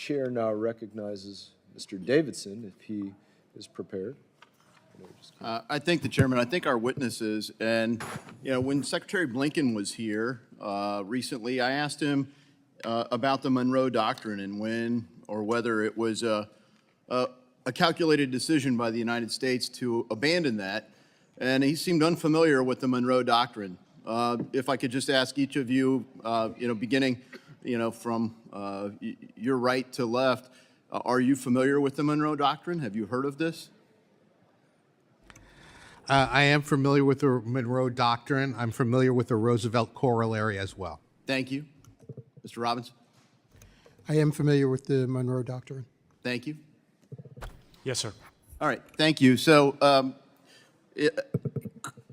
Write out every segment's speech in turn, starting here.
chair now recognizes Mr. Davidson, if he is prepared. I thank the chairman. I think our witnesses, and when Secretary Blinken was here recently, I asked him about the Monroe Doctrine and when or whether it was a calculated decision by the United States to abandon that, and he seemed unfamiliar with the Monroe Doctrine. If I could just ask each of you, beginning, from your right to left, are you familiar with the Monroe Doctrine? Have you heard of this? I am familiar with the Monroe Doctrine. I'm familiar with the Roosevelt Corollary as well. Thank you. Mr. Robbins? I am familiar with the Monroe Doctrine. Thank you. Yes, sir. All right, thank you. So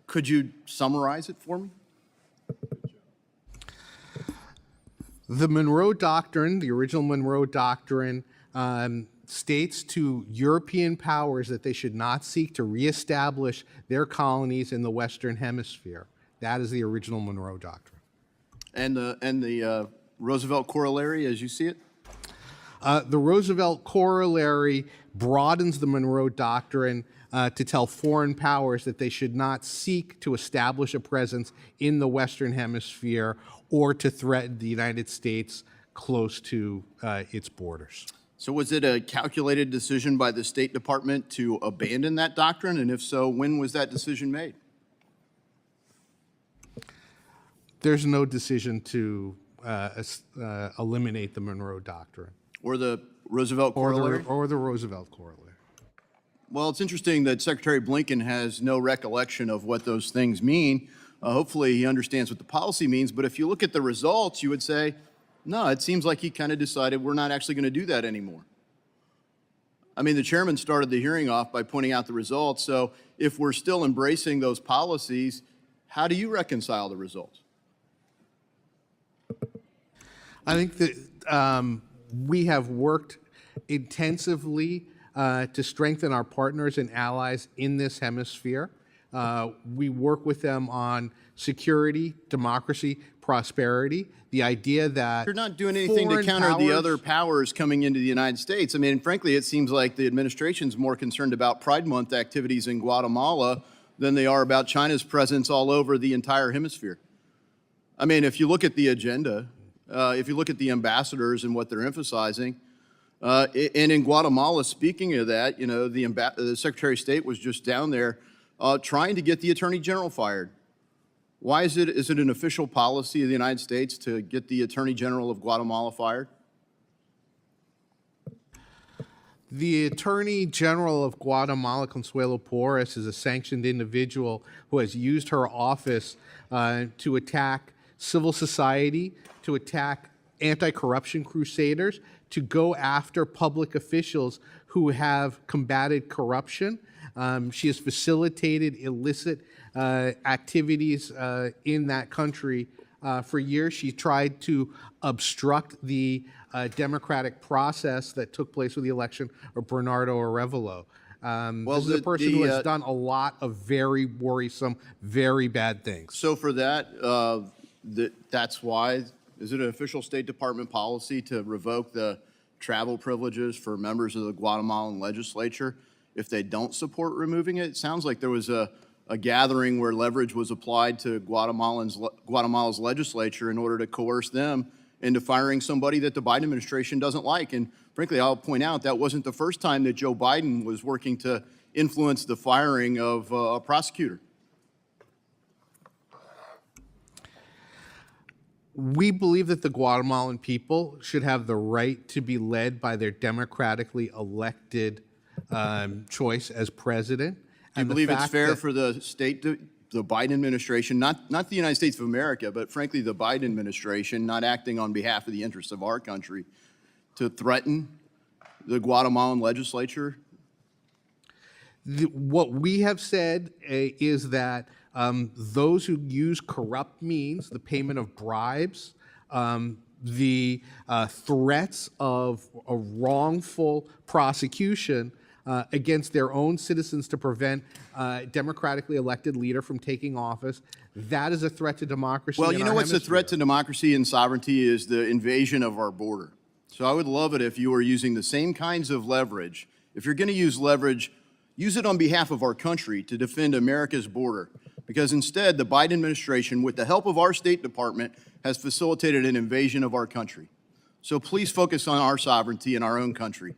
could you summarize it for me? The Monroe Doctrine, the original Monroe Doctrine, states to European powers that they should not seek to reestablish their colonies in the Western Hemisphere. That is the original Monroe Doctrine. And the Roosevelt Corollary, as you see it? The Roosevelt Corollary broadens the Monroe Doctrine to tell foreign powers that they should not seek to establish a presence in the Western Hemisphere or to threaten the United States close to its borders. So was it a calculated decision by the State Department to abandon that doctrine? And if so, when was that decision made? There's no decision to eliminate the Monroe Doctrine. Or the Roosevelt Corollary? Or the Roosevelt Corollary. Well, it's interesting that Secretary Blinken has no recollection of what those things mean. Hopefully he understands what the policy means, but if you look at the results, you would say, no, it seems like he kind of decided we're not actually going to do that anymore. I mean, the chairman started the hearing off by pointing out the results, so if we're still embracing those policies, how do you reconcile the results? I think that we have worked intensively to strengthen our partners and allies in this hemisphere. We work with them on security, democracy, prosperity. The idea that you're not doing anything to counter the other powers coming into the United States. I mean, frankly, it seems like the administration's more concerned about Pride Month activities in Guatemala than they are about China's presence all over the entire hemisphere. I mean, if you look at the agenda, if you look at the ambassadors and what they're emphasizing, and in Guatemala, speaking of that, the Secretary of State was just down there trying to get the Attorney General fired. Why is it an official policy of the United States to get the Attorney General of Guatemala fired? The Attorney General of Guatemala, Consuelo Porras, is a sanctioned individual who has used her office to attack civil society, to attack anti-corruption crusaders, to go after public officials who have combated corruption. She has facilitated illicit activities in that country for years. She tried to obstruct the democratic process that took place with the election of Bernardo Arevalo. This is a person who has done a lot of very worrisome, very bad things. So for that, that's why, is it an official State Department policy to revoke the travel privileges for members of the Guatemalan legislature if they don't support removing it? It sounds like there was a gathering where leverage was applied to Guatemala's legislature in order to coerce them into firing somebody that the Biden administration doesn't like. And frankly, I'll point out that wasn't the first time that Joe Biden was working to influence the firing of a prosecutor. We believe that the Guatemalan people should have the right to be led by their democratically elected choice as president. Do you believe it's fair for the the Biden administration, not the United States of America, but frankly the Biden administration, not acting on behalf of the interests of our country, to threaten the Guatemalan legislature? What we have said is that those who use corrupt means, the payment of bribes, the threats of a wrongful prosecution against their own citizens to prevent a democratically elected leader from taking office, that is a threat to democracy. Well, you know what's a threat to democracy and sovereignty is the invasion of our border. So I would love it if you were using the same kinds of leverage. If you're going to use leverage, use it on behalf of our country to defend America's border. Because instead, the Biden administration, with the help of our State Department, has facilitated an invasion of our country. So please focus on our sovereignty in our own country.